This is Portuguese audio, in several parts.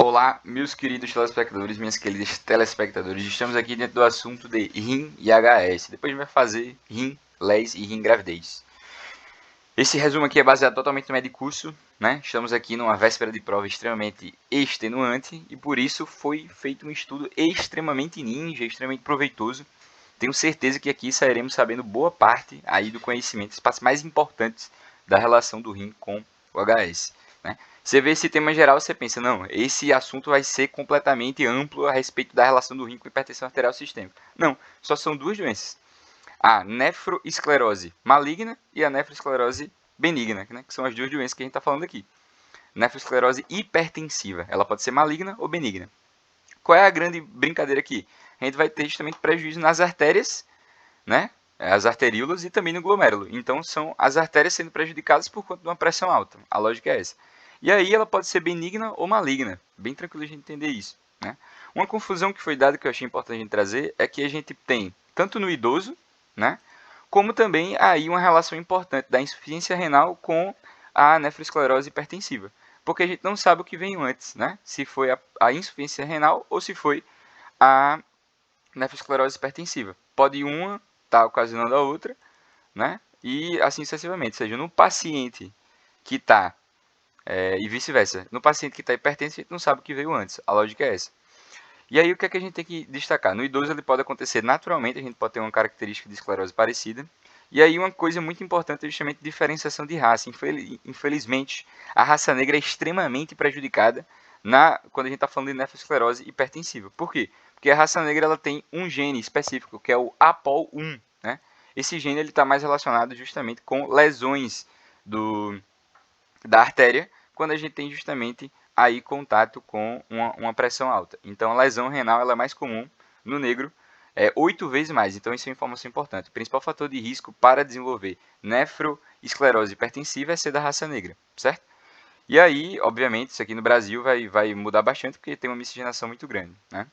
Olá, meus queridos telespectadores, minhas queridas telespectadores. Estamos aqui dentro do assunto de rim e HS. Depois a gente vai fazer rim, LES e rim gravidez. Esse resumo aqui é baseado totalmente no Medicurso, né? Estamos aqui numa véspera de prova extremamente extenuante e por isso foi feito um estudo extremamente ninja, extremamente proveitoso. Tenho certeza que aqui sairemos sabendo boa parte aí do conhecimento, as partes mais importantes da relação do rim com o HS, né? Você vê esse tema geral, você pensa, não, esse assunto vai ser completamente amplo a respeito da relação do rim com hipertensão arterial sistêmica. Não, só são duas doenças. A nefroesclerose maligna e a nefroesclerose benigna, né, que são as duas doenças que a gente está falando aqui. Nefroesclerose hipertensiva, ela pode ser maligna ou benigna. Qual é a grande brincadeira aqui? A gente vai ter justamente prejuízo nas artérias, né, as arteríolas e também no glomérulo. Então são as artérias sendo prejudicadas por conta de uma pressão alta. A lógica é essa. E aí ela pode ser benigna ou maligna. Bem tranquilo a gente entender isso, né? Uma confusão que foi dada que eu achei importante a gente trazer é que a gente tem, tanto no idoso, né, como também aí uma relação importante da insuficiência renal com a nefroesclerose hipertensiva. Porque a gente não sabe o que veio antes, né? Se foi a insuficiência renal ou se foi a nefroesclerose hipertensiva. Pode uma estar ocasionando a outra, né? E assim sucessivamente. Ou seja, no paciente que está e vice-versa. No paciente que está hipertenso, a gente não sabe o que veio antes. A lógica é essa. E aí, o que é que a gente tem que destacar? No idoso, ele pode acontecer naturalmente, a gente pode ter uma característica de esclerose parecida. E aí, uma coisa muito importante é justamente a diferenciação de raça. Infelizmente, a raça negra é extremamente prejudicada quando a gente está falando de nefroesclerose hipertensiva. Por quê? Porque a raça negra ela tem um gene específico, que é o APOL1. Né? Esse gene está mais relacionado justamente com lesões da artéria, quando a gente tem justamente aí contato com uma pressão alta. Então, a lesão renal ela é mais comum no negro, 8 vezes mais. Então, isso é uma informação importante. O principal fator de risco para desenvolver nefroesclerose hipertensiva é ser da raça negra, certo? E aí, obviamente, isso aqui no Brasil vai mudar bastante, porque tem uma miscigenação muito grande, né?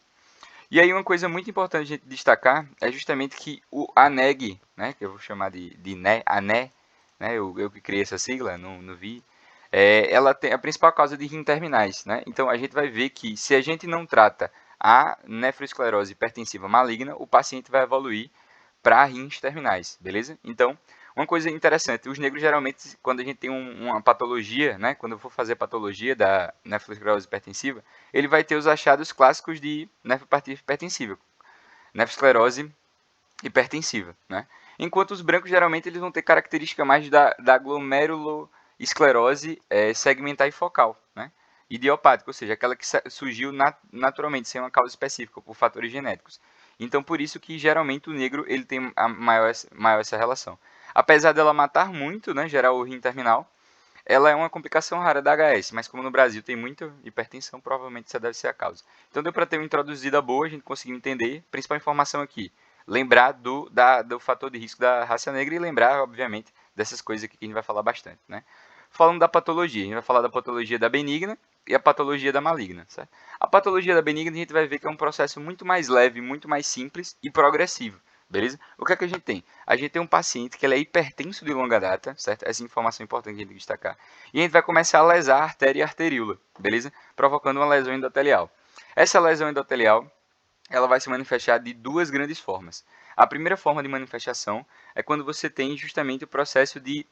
E aí, uma coisa muito importante a gente destacar é justamente que o ANEG, né, que eu vou chamar de ANE, né, eu que criei essa sigla, não vi, ela tem a principal causa de rim terminais, né? Então a gente vai ver que se a gente não trata a nefroesclerose hipertensiva maligna, o paciente vai evoluir para rins terminais, beleza? Então, uma coisa interessante, os negros geralmente, quando a gente tem uma patologia, né, quando eu for fazer a patologia da nefroesclerose hipertensiva, ele vai ter os achados clássicos de nefropatia hipertensiva, nefroesclerose hipertensiva, né? Enquanto os brancos geralmente eles vão ter característica mais da glomeruloesclerose segmentar e focal, né? Idiopática, ou seja, aquela que surgiu naturalmente, sem uma causa específica, por fatores genéticos. Então, por isso que geralmente o negro ele tem a maior essa relação. Apesar dela matar muito, né, gerar o rim terminal, ela é uma complicação rara da HS, mas como no Brasil tem muita hipertensão, provavelmente essa deve ser a causa. Então deu para ter uma introduzida boa, a gente conseguiu entender. Principal informação aqui, lembrar do fator de risco da raça negra e lembrar, obviamente, dessas coisas aqui que a gente vai falar bastante, né? Falando da patologia, a gente vai falar da patologia da benigna e a patologia da maligna, certo? A patologia da benigna a gente vai ver que é um processo muito mais leve, muito mais simples e progressivo, beleza? O que é que a gente tem? A gente tem um paciente que ele é hipertenso de longa data, certo? Essa informação é importante que a gente tem que destacar. E a gente vai começar a lesar a artéria e a arteríola, beleza? Provocando uma lesão endotelial. Essa lesão endotelial ela vai se manifestar de duas grandes formas. A primeira forma de manifestação é quando você tem justamente o processo de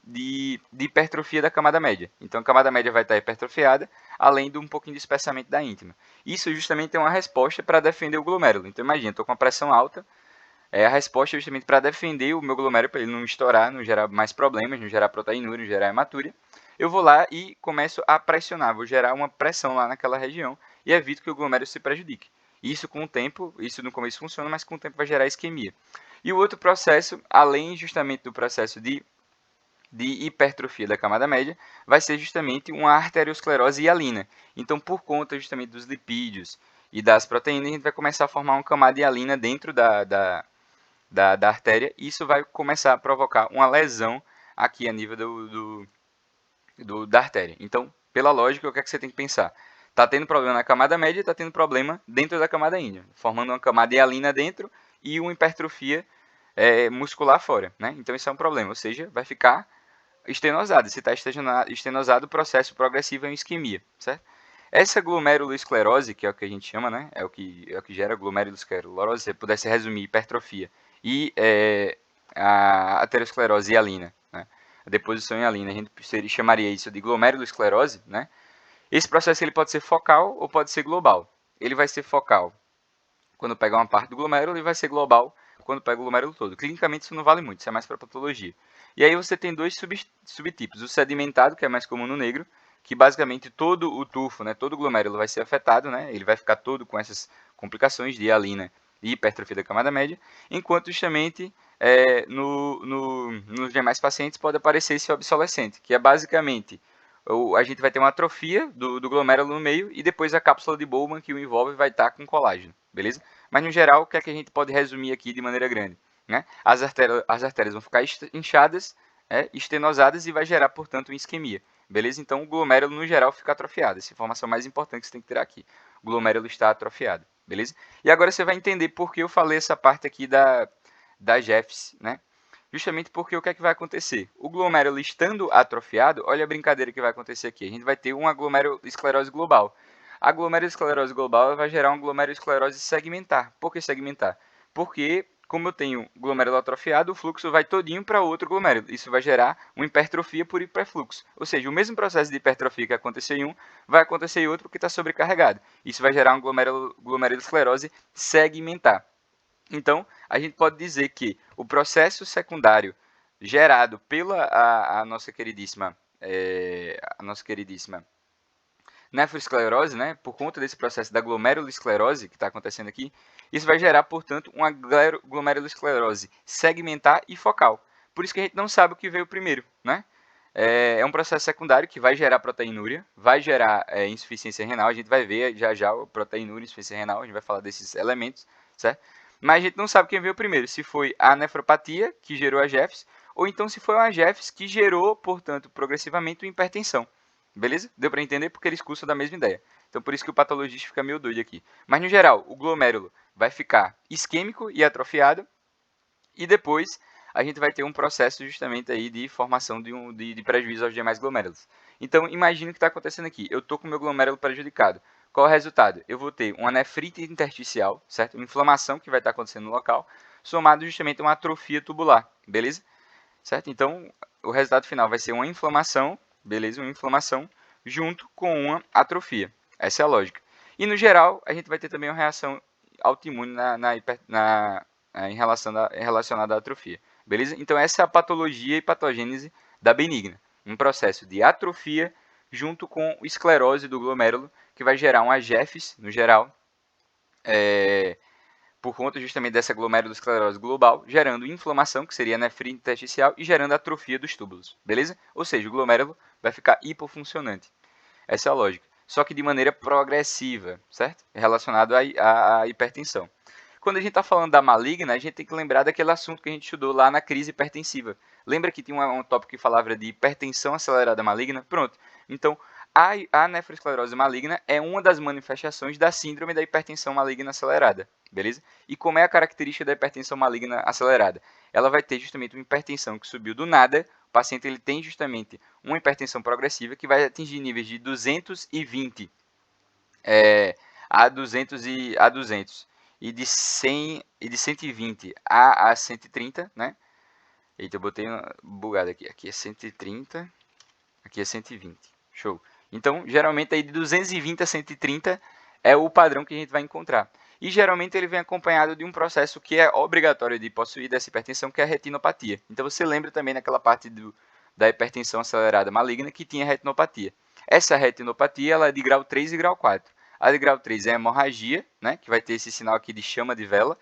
hipertrofia da camada média. Então a camada média vai estar hipertrofiada, além de um pouquinho de espessamento da íntima. Isso justamente é uma resposta para defender o glomérulo. Então imagina, estou com uma pressão alta, a resposta é justamente para defender o meu glomérulo, para ele não estourar, não gerar mais problemas, não gerar proteinúria, não gerar hematúria. Eu vou lá e começo a pressionar, vou gerar uma pressão lá naquela região e evito que o glomérulo se prejudique. Isso com o tempo, isso no começo funciona, mas com o tempo vai gerar isquemia. E o outro processo, além justamente do processo de hipertrofia da camada média, vai ser justamente uma arteriosclerose hialina. Então, por conta justamente dos lipídios e das proteínas, a gente vai começar a formar uma camada hialina dentro da artéria, e isso vai começar a provocar uma lesão aqui a nível da artéria. Então, pela lógica, o que é que você tem que pensar? Está tendo problema na camada média, está tendo problema dentro da camada índia, formando uma camada hialina dentro e uma hipertrofia muscular fora, né? Então, isso é um problema, ou seja, vai ficar estenosado. Se está estenosado, o processo progressivo é uma isquemia, certo? Essa glomerulosclerose, que é o que a gente chama, né? É o que gera glomerulosclerose, se pudesse resumir hipertrofia e a aterosclerose hialina, né? A deposição hialina, a gente chamaria isso de glomerulosclerose, né? Esse processo ele pode ser focal ou pode ser global. Ele vai ser focal quando pega uma parte do glomérulo e vai ser global quando pega o glomérulo todo. Clinicamente isso não vale muito, isso é mais para patologia. E aí você tem dois subtipos, o sedimentado, que é mais comum no negro, que basicamente todo o tufo, né, todo o glomérulo vai ser afetado, né, ele vai ficar todo com essas complicações de hialina e hipertrofia da camada média, enquanto justamente nos demais pacientes pode aparecer esse obsolescente, que é basicamente a gente vai ter uma atrofia do glomérulo no meio e depois a cápsula de Bowman que o envolve vai estar com colágeno, beleza? Mas no geral, o que é que a gente pode resumir aqui de maneira grande? Né? As artérias vão ficar inchadas, estenosadas e vai gerar, portanto, uma isquemia, beleza? Então o glomérulo no geral fica atrofiado. Essa é a informação mais importante que você tem que ter aqui. O glomérulo está atrofiado, beleza? E agora você vai entender por que eu falei essa parte aqui da GEFS, né? Justamente porque o que é que vai acontecer? O glomérulo estando atrofiado, olha a brincadeira que vai acontecer aqui. A gente vai ter uma glomerulosclerose global. A glomerulosclerose global vai gerar uma glomerulosclerose segmentar. Por que segmentar? Porque, como eu tenho glomérulo atrofiado, o fluxo vai todinho para outro glomérulo. Isso vai gerar uma hipertrofia por hiperfluxo. Ou seja, o mesmo processo de hipertrofia que aconteceu em um, vai acontecer em outro porque está sobrecarregado. Isso vai gerar uma glomerulosclerose segmentar. Então, a gente pode dizer que o processo secundário gerado pela a nossa queridíssima nefroesclerose, né, por conta desse processo da glomerulosclerose que está acontecendo aqui, isso vai gerar, portanto, uma glomerulosclerose segmentar e focal. Por isso que a gente não sabe o que veio primeiro, né? É um processo secundário que vai gerar proteinúria, vai gerar insuficiência renal, a gente vai ver já já a proteinúria e insuficiência renal, a gente vai falar desses elementos, certo? Mas a gente não sabe quem veio primeiro, se foi a nefropatia que gerou a GEFS, ou então se foi uma GEFS que gerou, portanto, progressivamente uma hipertensão. Beleza? Deu para entender porque eles cursam da mesma ideia. Então por isso que o patologista fica meio doido aqui. Mas no geral, o glomérulo vai ficar isquêmico e atrofiado, e depois a gente vai ter um processo justamente aí de formação de prejuízo aos demais glomérulos. Então imagine o que está acontecendo aqui. Eu estou com o meu glomérulo prejudicado. Qual é o resultado? Eu vou ter uma nefrite intersticial, certo? Uma inflamação que vai estar acontecendo no local, somado justamente a uma atrofia tubular, beleza? Certo? Então o resultado final vai ser uma inflamação, beleza? Uma inflamação junto com uma atrofia. Essa é a lógica. E no geral, a gente vai ter também uma reação autoimune relacionada à atrofia. Beleza? Então essa é a patologia e patogênese da benigna. Um processo de atrofia junto com esclerose do glomérulo, que vai gerar uma GEFS, no geral, por conta justamente dessa glomerulosclerose global, gerando inflamação, que seria a nefrite intersticial, e gerando atrofia dos túbulos. Beleza? Ou seja, o glomérulo vai ficar hipofuncionante. Essa é a lógica. Só que de maneira progressiva, certo? Relacionado à hipertensão. Quando a gente está falando da maligna, a gente tem que lembrar daquele assunto que a gente estudou lá na crise hipertensiva. Lembra que tinha um tópico que falava de hipertensão acelerada maligna? Pronto. Então, a nefroesclerose maligna é uma das manifestações da síndrome da hipertensão maligna acelerada. Beleza? E como é a característica da hipertensão maligna acelerada? Ela vai ter justamente uma hipertensão que subiu do nada. O paciente ele tem justamente uma hipertensão progressiva que vai atingir níveis de 220 a 200 e de 100 e de 120 a 130, né? Eita, eu botei uma bugada aqui. Aqui é 130, aqui é 120. Show. Então, geralmente aí de 220 a 130 é o padrão que a gente vai encontrar. E geralmente ele vem acompanhado de um processo que é obrigatório de possuir dessa hipertensão, que é a retinopatia. Então você lembra também naquela parte da hipertensão acelerada maligna que tinha retinopatia. Essa retinopatia ela é de grau 3 e grau 4. A de grau 3 é a hemorragia, né, que vai ter esse sinal aqui de chama de vela,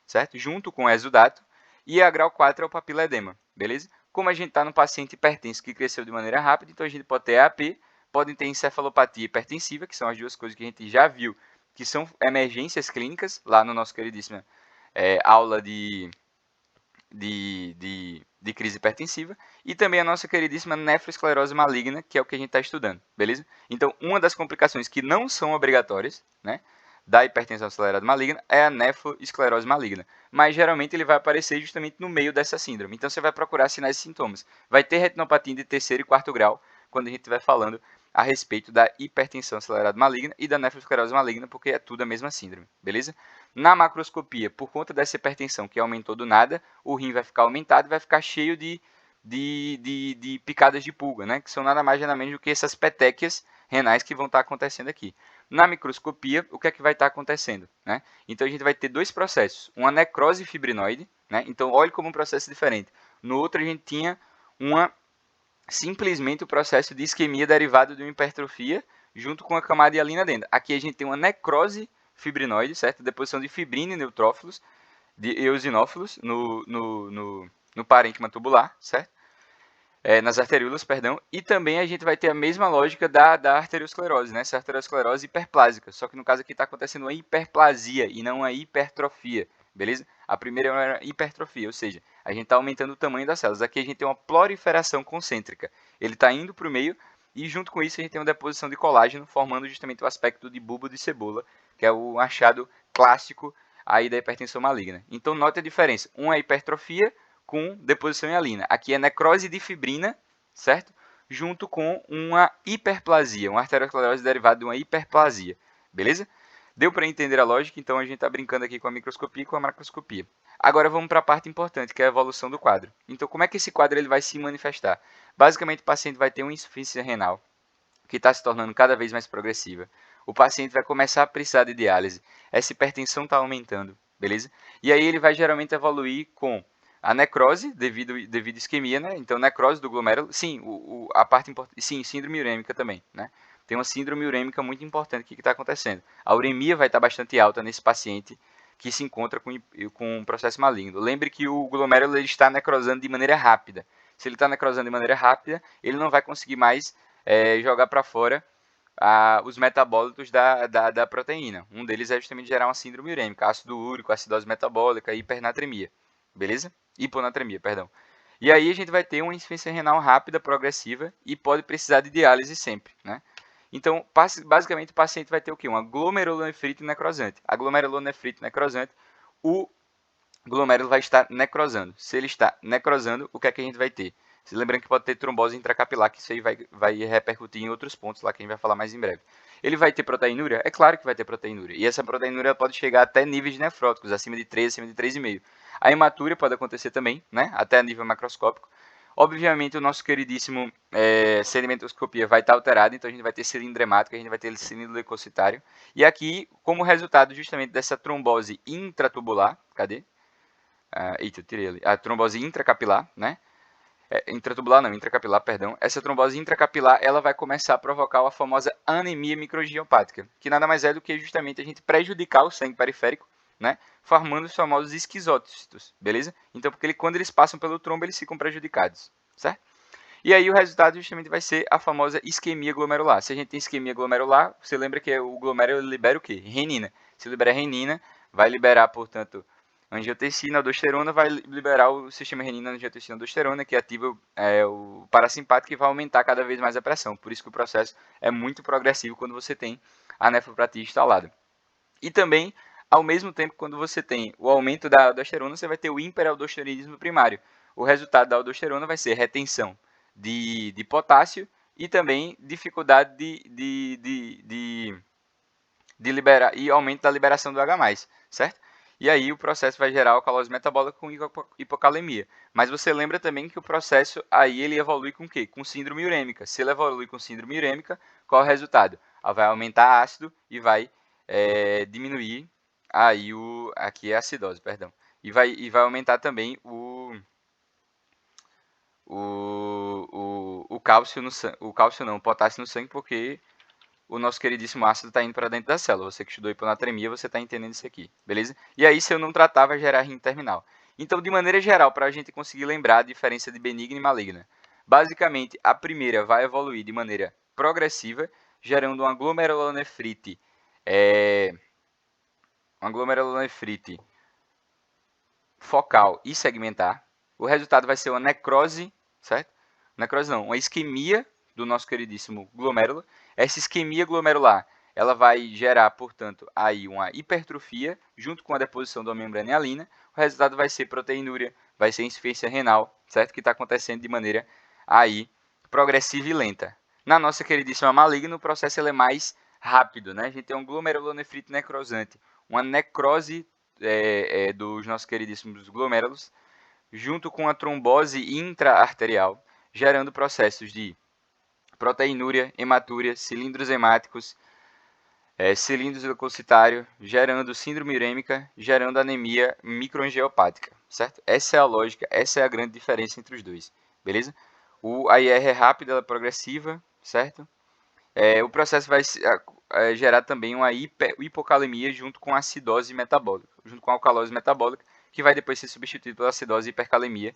certo? Junto com o exudato. E a grau 4 é o papiledema, beleza? Como a gente está no paciente hipertenso que cresceu de maneira rápida, então a gente pode ter EAP, podem ter encefalopatia hipertensiva, que são as duas coisas que a gente já viu, que são emergências clínicas, lá no nosso queridíssima aula de crise hipertensiva, e também a nossa queridíssima nefroesclerose maligna, que é o que a gente está estudando, beleza? Então, uma das complicações que não são obrigatórias, né, da hipertensão acelerada maligna é a nefroesclerose maligna, mas geralmente ele vai aparecer justamente no meio dessa síndrome. Então, você vai procurar sinais e sintomas. Vai ter retinopatia de terceiro e quarto grau, quando a gente estiver falando a respeito da hipertensão acelerada maligna e da nefroesclerose maligna, porque é tudo a mesma síndrome, beleza? Na macroscopia, por conta dessa hipertensão que aumentou do nada, o rim vai ficar aumentado e vai ficar cheio de picadas de pulga, né? Que são nada mais nada menos do que essas petequias renais que vão estar acontecendo aqui. Na microscopia, o que é que vai estar acontecendo, né? Então a gente vai ter dois processos, uma necrose fibrinoide, né? Então olhe como um processo diferente. No outro a gente tinha simplesmente o processo de isquemia derivado de uma hipertrofia junto com a camada de hialina dentro. Aqui a gente tem uma necrose fibrinoide, certo? Deposição de fibrina e neutrófilos, de eosinófilos no parênquima tubular, certo? Nas arteríolas, perdão, e também a gente vai ter a mesma lógica da arteriosclerose, né? Essa arteriosclerose hiperplásica, só que no caso aqui está acontecendo uma hiperplasia e não uma hipertrofia, beleza? A primeira é uma hipertrofia, ou seja, a gente está aumentando o tamanho das células. Aqui a gente tem uma proliferação concêntrica, ele está indo para o meio e junto com isso a gente tem uma deposição de colágeno, formando justamente o aspecto de bulbo de cebola, que é o achado clássico aí da hipertensão maligna. Então note a diferença, uma é hipertrofia com deposição em hialina. Aqui é necrose de fibrina, certo? Junto com uma hiperplasia, uma arteriosclerose derivada de uma hiperplasia, beleza? Deu para entender a lógica? Então a gente está brincando aqui com a microscopia e com a macroscopia. Agora vamos para a parte importante, que é a evolução do quadro. Então como é que esse quadro ele vai se manifestar? Basicamente o paciente vai ter uma insuficiência renal, que está se tornando cada vez mais progressiva. O paciente vai começar a precisar de diálise. Essa hipertensão está aumentando, beleza? E aí ele vai geralmente evoluir com a necrose devido à isquemia, né? Então necrose do glomérulo, sim, a parte importante, sim, síndrome urêmica também, né? Tem uma síndrome urêmica muito importante aqui que está acontecendo. A uremia vai estar bastante alta nesse paciente que se encontra com um processo maligno. Lembre que o glomérulo ele está necrosando de maneira rápida. Se ele está necrosando de maneira rápida, ele não vai conseguir mais jogar para fora os metabólitos da proteína. Um deles é justamente gerar uma síndrome urêmica, ácido úrico, acidose metabólica e hipernatremia. Beleza? Hiponatremia, perdão. E aí a gente vai ter uma insuficiência renal rápida, progressiva e pode precisar de diálise sempre, né? Então, basicamente o paciente vai ter o quê? Uma glomerulonefrite necrosante. A glomerulonefrite necrosante, o glomérulo vai estar necrosando. Se ele está necrosando, o que é que a gente vai ter? Se lembrando que pode ter trombose intracapilar, que isso aí vai repercutir em outros pontos lá que a gente vai falar mais em breve. Ele vai ter proteinúria? É claro que vai ter proteinúria. E essa proteinúria pode chegar até níveis nefróticos, acima de 3, acima de 3,5. A hematúria pode acontecer também, né? Até a nível macroscópico. Obviamente, o nosso queridíssimo sedimentoscopia vai estar alterado, então a gente vai ter cilindro hemático, a gente vai ter cilindro leucocitário. E aqui, como resultado justamente dessa trombose intratubular, cadê? Eita, eu tirei ali. A trombose intracapilar, né? Intratubular não, intracapilar, perdão. Essa trombose intracapilar, ela vai começar a provocar a famosa anemia microangiopática, que nada mais é do que justamente a gente prejudicar o sangue periférico, né? Formando os famosos esquizócitos, beleza? Então, porque quando eles passam pelo trombo, eles ficam prejudicados, certo? E aí o resultado justamente vai ser a famosa isquemia glomerular. Se a gente tem isquemia glomerular, você lembra que o glomérulo libera o quê? Renina. Se libera renina, vai liberar, portanto, angiotensina, aldosterona, vai liberar o sistema renina, angiotensina, aldosterona, que ativa o parasimpático e vai aumentar cada vez mais a pressão. Por isso que o processo é muito progressivo quando você tem a nefropatia instalada. E também, ao mesmo tempo, quando você tem o aumento da aldosterona, você vai ter o hiperaldosteronismo primário. O resultado da aldosterona vai ser retenção de potássio e também dificuldade de liberar e aumento da liberação do H+, certo? E aí o processo vai gerar alcalose metabólica com hipocalemia. Mas você lembra também que o processo aí ele evolui com o quê? Com síndrome urêmica. Se ele evolui com síndrome urêmica, qual é o resultado? Vai aumentar ácido e vai diminuir aí aqui é a acidose, perdão. E vai aumentar também o cálcio no sangue, o potássio no sangue, porque o nosso queridíssimo ácido está indo para dentro da célula. Você que estudou hiponatremia, você está entendendo isso aqui, beleza? E aí, se eu não tratar, vai gerar rim terminal. Então, de maneira geral, para a gente conseguir lembrar a diferença de benigna e maligna, basicamente, a primeira vai evoluir de maneira progressiva, gerando uma glomerulonefrite, focal e segmentar. O resultado vai ser uma necrose, certo? Necrose não, uma isquemia do nosso queridíssimo glomérulo. Essa isquemia glomerular, ela vai gerar, portanto, aí uma hipertrofia junto com a deposição da membrana hialina. O resultado vai ser proteinúria, vai ser insuficiência renal, certo? Que está acontecendo de maneira aí progressiva e lenta. Na nossa queridíssima maligna, o processo ele é mais rápido, né? A gente tem um glomerulonefrite necrosante, uma necrose dos nossos queridíssimos glomérulos, junto com a trombose intra-arterial, gerando processos de proteinúria, hematúria, cilindros hemáticos, cilindros leucocitário, gerando síndrome urêmica, gerando anemia microangiopática, certo? Essa é a lógica, essa é a grande diferença entre os dois, beleza? A IR é rápida, ela é progressiva, certo? O processo vai gerar também uma hipocalemia junto com a acidose metabólica, junto com a alcalose metabólica, que vai depois ser substituído pela acidose e hipercalemia,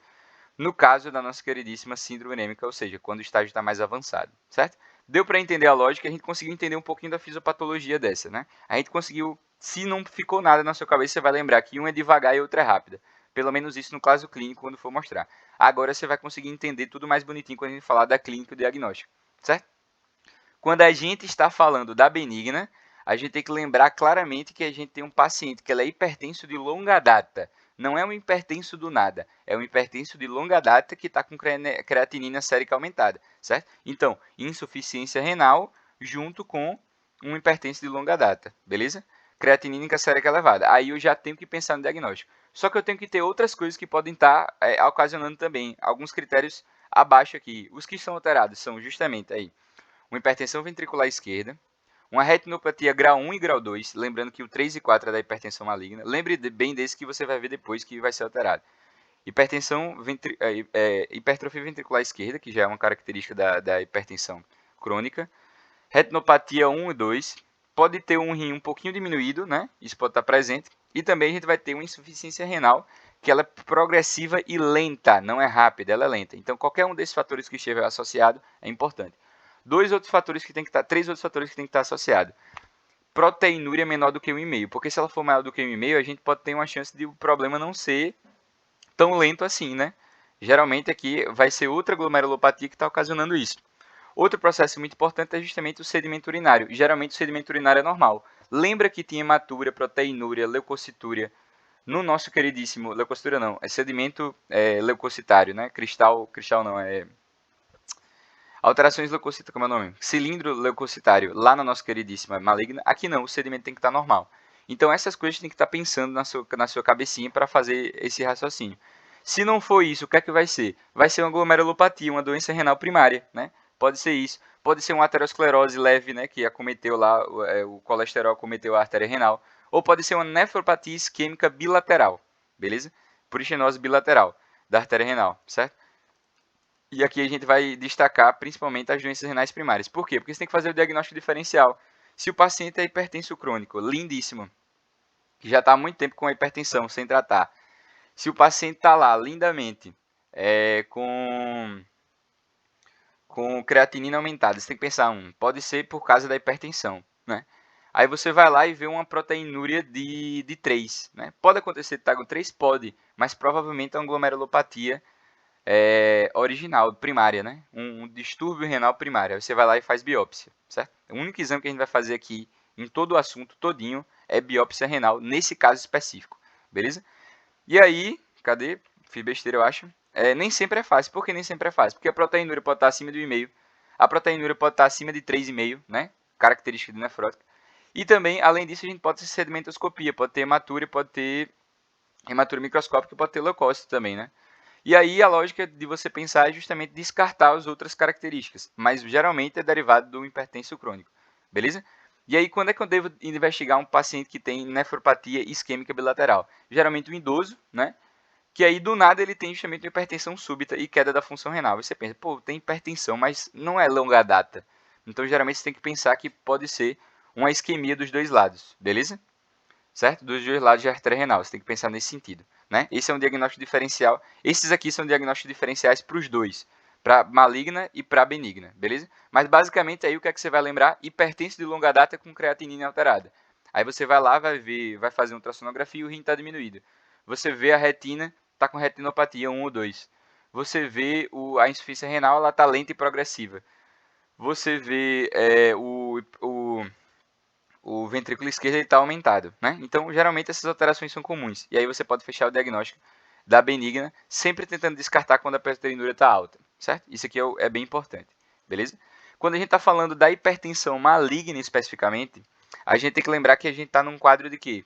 no caso da nossa queridíssima síndrome urêmica, ou seja, quando o estágio está mais avançado, certo? Deu para entender a lógica, a gente conseguiu entender um pouquinho da fisiopatologia dessa, né? A gente conseguiu, se não ficou nada na sua cabeça, você vai lembrar que um é devagar e outro é rápida. Pelo menos isso no caso clínico, quando for mostrar. Agora você vai conseguir entender tudo mais bonitinho quando a gente falar da clínica e do diagnóstico, certo? Quando a gente está falando da benigna, a gente tem que lembrar claramente que a gente tem um paciente que ele é hipertenso de longa data. Não é um hipertenso do nada, é um hipertenso de longa data que está com creatinina sérica aumentada, certo? Então, insuficiência renal junto com um hipertenso de longa data, beleza? Creatinina sérica elevada. Aí eu já tenho que pensar no diagnóstico. Só que eu tenho que ter outras coisas que podem estar ocasionando também alguns critérios abaixo aqui. Os que são alterados são justamente aí uma hipertensão ventricular esquerda, uma retinopatia grau 1 e grau 2, lembrando que o 3 e 4 é da hipertensão maligna. Lembre bem desse que você vai ver depois que vai ser alterado. Hipertrofia ventricular esquerda, que já é uma característica da hipertensão crônica. Retinopatia 1 e 2. Pode ter um rim um pouquinho diminuído, né? Isso pode estar presente. E também a gente vai ter uma insuficiência renal, que ela é progressiva e lenta, não é rápida, ela é lenta. Então, qualquer um desses fatores que estiver associado é importante. Três outros fatores que tem que estar associados. Proteinúria menor do que 1,5, porque se ela for maior do que 1,5, a gente pode ter uma chance de o problema não ser tão lento assim, né? Geralmente aqui vai ser outra glomerulopatia que está ocasionando isso. Outro processo muito importante é justamente o sedimento urinário. Geralmente o sedimento urinário é normal. Lembra que tinha hematúria, proteinúria, leucocitúria. No nosso queridíssimo, leucocitúria não, é sedimento leucocitário, né? Cristal não, alterações leucocitárias, como é o nome? Cilindro leucocitário, lá na nossa queridíssima maligna. Aqui não, o sedimento tem que estar normal. Então essas coisas tem que estar pensando na sua cabecinha para fazer esse raciocínio. Se não for isso, o que é que vai ser? Vai ser uma glomerulopatia, uma doença renal primária, né? Pode ser isso. Pode ser uma aterosclerose leve, né? Que acometeu lá, o colesterol acometeu a artéria renal. Ou pode ser uma nefropatia isquêmica bilateral, beleza? Por estenose bilateral da artéria renal, certo? E aqui a gente vai destacar principalmente as doenças renais primárias. Por quê? Porque você tem que fazer o diagnóstico diferencial. Se o paciente é hipertenso crônico, lindíssimo, que já está há muito tempo com a hipertensão, sem tratar. Se o paciente está lá, lindamente, com creatinina aumentada, você tem que pensar, pode ser por causa da hipertensão, né? Aí você vai lá e vê uma proteinúria de 3, né? Pode acontecer de estar com 3? Pode, mas provavelmente é uma glomerulopatia original, primária, né? Um distúrbio renal primário. Aí você vai lá e faz biópsia, certo? O único exame que a gente vai fazer aqui em todo o assunto todinho é biópsia renal, nesse caso específico, beleza? E aí, cadê? Fiz besteira, eu acho. Nem sempre é fácil. Por que nem sempre é fácil? Porque a proteinúria pode estar acima de 1,5. A proteinúria pode estar acima de 3,5, né? Característica de nefrótica. E também, além disso, a gente pode ter sedimentoscopia, pode ter hematúria, pode ter hematúria microscópica, pode ter leucócito também, né? E aí a lógica de você pensar é justamente descartar as outras características, mas geralmente é derivado do hipertenso crônico, beleza? E aí quando é que eu devo investigar um paciente que tem nefropatia isquêmica bilateral? Geralmente um idoso, né? Que aí do nada ele tem justamente uma hipertensão súbita e queda da função renal. Você pensa, pô, tem hipertensão, mas não é longa data. Então geralmente você tem que pensar que pode ser uma isquemia dos dois lados, beleza? Certo? Dos dois lados da artéria renal, você tem que pensar nesse sentido, né? Esse é um diagnóstico diferencial. Esses aqui são diagnósticos diferenciais para os dois, para maligna e para benigna, beleza? Mas basicamente aí o que é que você vai lembrar? Hipertenso de longa data com creatinina alterada. Aí você vai lá, vai fazer uma ultrassonografia e o rim está diminuído. Você vê a retina, está com retinopatia 1 ou 2. Você vê a insuficiência renal, ela está lenta e progressiva. Você vê o ventrículo esquerdo está aumentado, né? Então, geralmente essas alterações são comuns. E aí você pode fechar o diagnóstico da benigna, sempre tentando descartar quando a proteinúria está alta, certo? Isso aqui é bem importante, beleza? Quando a gente está falando da hipertensão maligna especificamente, a gente tem que lembrar que a gente está num quadro de quê?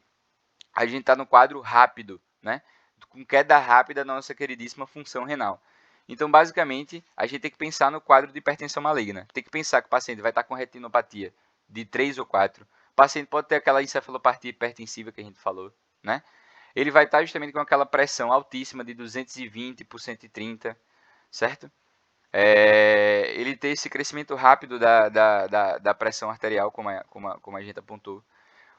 A gente está no quadro rápido, né? Com queda rápida na nossa queridíssima função renal. Então, basicamente, a gente tem que pensar no quadro de hipertensão maligna. Tem que pensar que o paciente vai estar com retinopatia de 3 ou 4. O paciente pode ter aquela encefalopatia hipertensiva que a gente falou, né? Ele vai estar justamente com aquela pressão altíssima de 220 por 130, certo? Ele ter esse crescimento rápido da pressão arterial, como a gente apontou.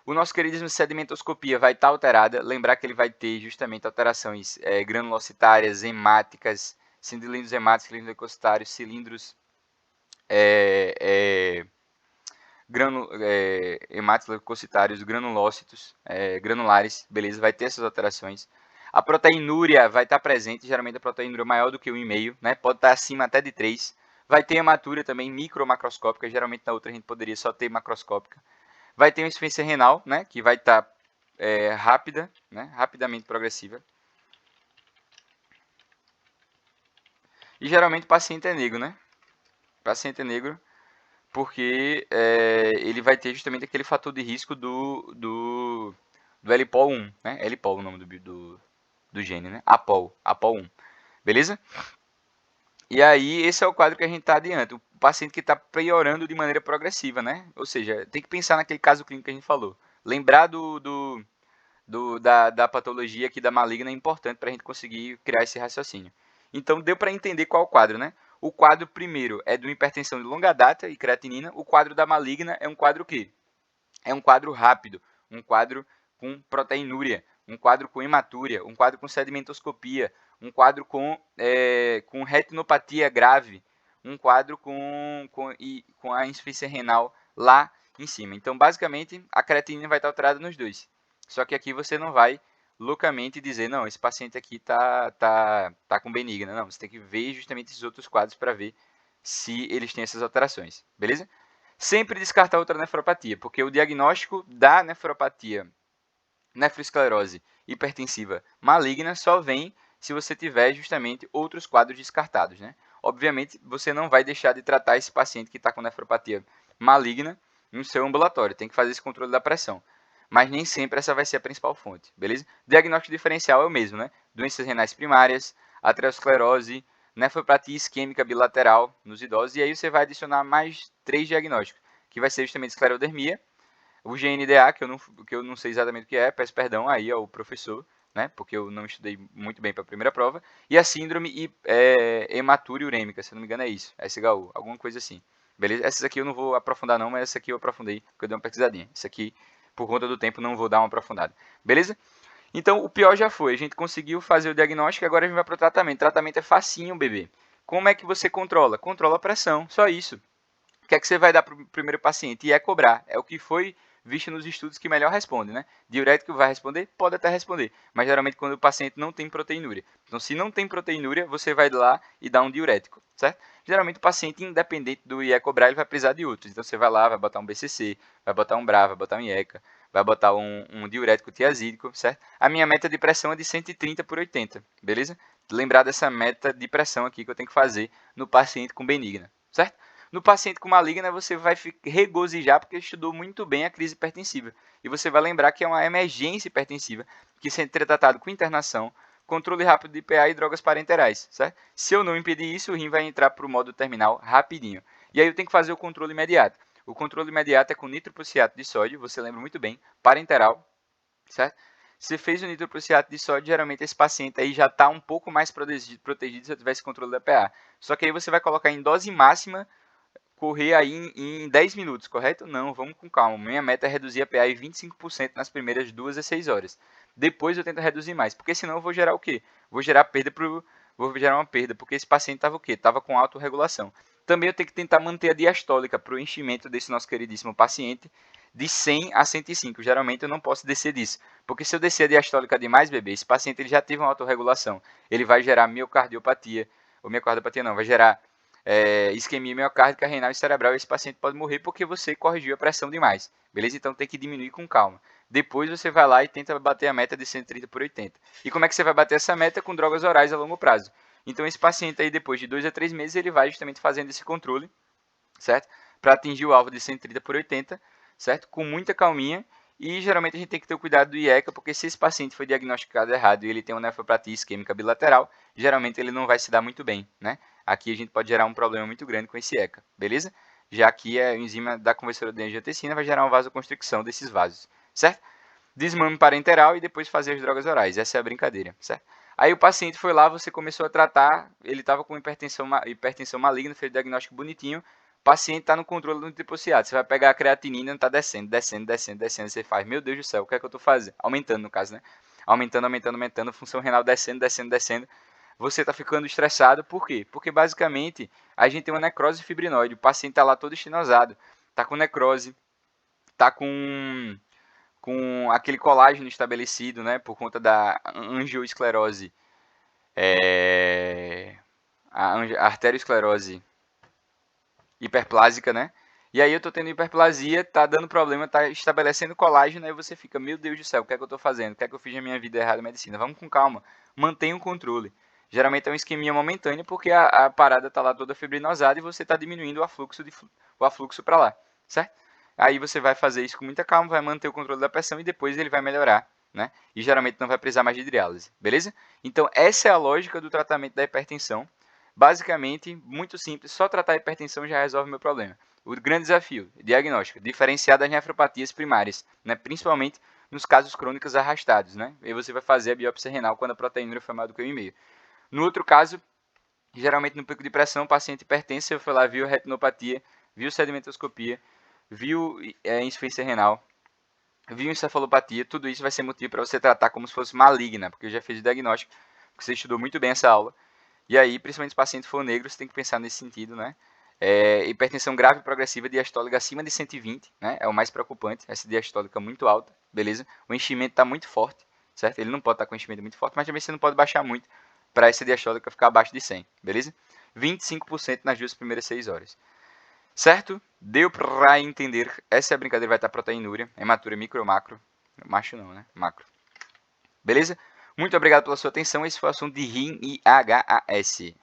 O nosso queridíssimo sedimentoscopia vai estar alterada. Lembrar que ele vai ter justamente alterações granulocitárias, hemáticas, cilindros hemáticos, cilindros leucocitários, cilindros hemáticos leucocitários, granulócitos, granulares, beleza? Vai ter essas alterações. A proteinúria vai estar presente, geralmente a proteinúria é maior do que 1,5, né? Pode estar acima até de 3. Vai ter hematúria também micromacroscópica, geralmente na outra a gente poderia só ter macroscópica. Vai ter uma insuficiência renal, né? Que vai estar rápida, né? Rapidamente progressiva. E geralmente o paciente é negro, né? O paciente é negro porque ele vai ter justamente aquele fator de risco do LPOL1, né? LPOL é o nome do gene, né? APOL1, beleza? E aí, esse é o quadro que a gente está adiante. O paciente que está piorando de maneira progressiva, né? Ou seja, tem que pensar naquele caso clínico que a gente falou. Lembrar da patologia aqui da maligna é importante para a gente conseguir criar esse raciocínio. Então, deu para entender qual é o quadro, né? O quadro primeiro é de uma hipertensão de longa data e creatinina. O quadro da maligna é um quadro o quê? É um quadro rápido, um quadro com proteinúria, um quadro com hematúria, um quadro com sedimentoscopia, um quadro com retinopatia grave, um quadro com a insuficiência renal lá em cima. Então, basicamente, a creatinina vai estar alterada nos dois. Só que aqui você não vai loucamente dizer, não, esse paciente aqui tá com benigna. Não, você tem que ver justamente esses outros quadros para ver se eles têm essas alterações, beleza? Sempre descartar outra nefropatia, porque o diagnóstico da nefropatia, nefroesclerose hipertensiva maligna, só vem se você tiver justamente outros quadros descartados, né? Obviamente, você não vai deixar de tratar esse paciente que está com nefropatia maligna no seu ambulatório, tem que fazer esse controle da pressão. Mas nem sempre essa vai ser a principal fonte, beleza? Diagnóstico diferencial é o mesmo, né? Doenças renais primárias, aterosclerose, nefropatia isquêmica bilateral nos idosos, e aí você vai adicionar mais 3 diagnósticos, que vai ser justamente esclerodermia, o GNDA, que eu não sei exatamente o que é, peço perdão aí ao professor, né, porque eu não estudei muito bem para a primeira prova, e a síndrome hematúria urêmica, se eu não me engano é isso, SHU, alguma coisa assim. Beleza? Essas aqui eu não vou aprofundar não, mas essa aqui eu aprofundei, porque eu dei uma pesquisadinha. Isso aqui, por conta do tempo, não vou dar uma aprofundada. Beleza? Então, o pior já foi. A gente conseguiu fazer o diagnóstico e agora a gente vai para o tratamento. O tratamento é facinho, bebê. Como é que você controla? Controla a pressão, só isso. O que é que você vai dar para o primeiro paciente? E é cobrar. É o que foi visto nos estudos que melhor responde, né? Diurético vai responder? Pode até responder. Mas geralmente quando o paciente não tem proteinúria. Então, se não tem proteinúria, você vai lá e dá um diurético, certo? Geralmente o paciente, independente do IECOBRA, ele vai precisar de outros. Então, você vai lá, vai botar um BCC, vai botar um BRA, vai botar um IECA, vai botar um diurético tiazídico, certo? A minha meta de pressão é de 130 por 80, beleza? Lembrar dessa meta de pressão aqui que eu tenho que fazer no paciente com benigna, certo? No paciente com maligna, você vai regozijar porque estudou muito bem a crise hipertensiva. E você vai lembrar que é uma emergência hipertensiva que sendo tratado com internação, controle rápido de IPA e drogas parenterais, certo? Se eu não impedir isso, o rim vai entrar para o modo terminal rapidinho. E aí eu tenho que fazer o controle imediato. O controle imediato é com nitroprusiato de sódio, você lembra muito bem, parenteral, certo? Se fez o nitroprusiato de sódio, geralmente esse paciente aí já está um pouco mais protegido se eu tivesse controle da PA. Só que aí você vai colocar em dose máxima, correr aí em 10 minutos, correto? Não, vamos com calma. Minha meta é reduzir a PA em 25% nas primeiras 2 a 6 horas. Depois eu tento reduzir mais, porque senão eu vou gerar o quê? Vou gerar uma perda, porque esse paciente estava o quê? Estava com autorregulação. Também eu tenho que tentar manter a diastólica para o enchimento desse nosso queridíssimo paciente de 100 a 105. Geralmente eu não posso descer disso, porque se eu descer a diastólica demais, bebê, esse paciente ele já teve uma autorregulação. Ele vai gerar miocardiopatia, ou miocardiopatia não, vai gerar isquemia miocárdica, renal e cerebral, e esse paciente pode morrer porque você corrigiu a pressão demais, beleza? Então tem que diminuir com calma. Depois você vai lá e tenta bater a meta de 130 por 80. E como é que você vai bater essa meta? Com drogas orais a longo prazo. Então esse paciente aí, depois de 2 a 3 meses, ele vai justamente fazendo esse controle certo? Para atingir o alvo de 130/80, certo? Com muita calminha. E geralmente a gente tem que ter o cuidado do IECA, porque se esse paciente foi diagnosticado errado e ele tem uma nefropatia isquêmica bilateral, geralmente ele não vai se dar muito bem, né? Aqui a gente pode gerar um problema muito grande com esse IECA, beleza? Já que a enzima da conversora de angiotensina vai gerar uma vasoconstricção desses vasos, certo? Desmame parenteral e depois fazer as drogas orais. Essa é a brincadeira, certo? Aí o paciente foi lá, você começou a tratar, ele estava com hipertensão maligna, fez o diagnóstico bonitinho, o paciente está no controle do lipoproteinado. Você vai pegar a creatinina, não está descendo, descendo, descendo, descendo. Você faz, meu Deus do céu, o que é que eu estou fazendo? Aumentando, no caso, né? Aumentando, aumentando, aumentando, função renal descendo, descendo, descendo. Você está ficando estressado, por quê? Porque basicamente a gente tem uma necrose fibrinoide, o paciente está lá todo estenosado, está com necrose, está com aquele colágeno estabelecido, né, por conta da angioesclerose, a arteriosclerose hiperplásica, né? E aí eu tô tendo hiperplasia, tá dando problema, tá estabelecendo colágeno, aí você fica, meu Deus do céu, o que é que eu tô fazendo? O que é que eu fiz na minha vida errada em medicina? Vamos com calma, mantenha o controle. Geralmente é um isquemia momentânea porque a parada tá lá toda fibrinosada e você tá diminuindo o afluxo para lá, certo? Aí você vai fazer isso com muita calma, vai manter o controle da pressão e depois ele vai melhorar, né? E geralmente não vai precisar mais de diálise, beleza? Então essa é a lógica do tratamento da hipertensão. Basicamente, muito simples, só tratar a hipertensão já resolve o meu problema. O grande desafio, diagnóstico, diferenciar das nefropatias primárias, né? Principalmente nos casos crônicos arrastados, né? E você vai fazer a biópsia renal quando a proteína foi maior do que 1,5. No outro caso, geralmente no pico de pressão, o paciente hipertenso, eu fui lá, viu retinopatia, viu sedimentoscopia, viu insuficiência renal, viu encefalopatia, tudo isso vai ser motivo para você tratar como se fosse maligna, porque eu já fiz o diagnóstico, porque você estudou muito bem essa aula. E aí, principalmente se o paciente for negro, você tem que pensar nesse sentido, né? Hipertensão grave progressiva diastólica acima de 120, né? É o mais preocupante, essa diastólica muito alta, beleza? O enchimento está muito forte, certo? Ele não pode estar com enchimento muito forte, mas também você não pode baixar muito para essa diastólica ficar abaixo de 100, beleza? 25% nas 2 primeiras 6 horas. Certo? Deu para entender. Essa é a brincadeira, vai estar proteinúria, hematura micro ou macro. Macho não, né? Macro. Beleza? Muito obrigado pela sua atenção. Esse foi o assunto de rim e HAS.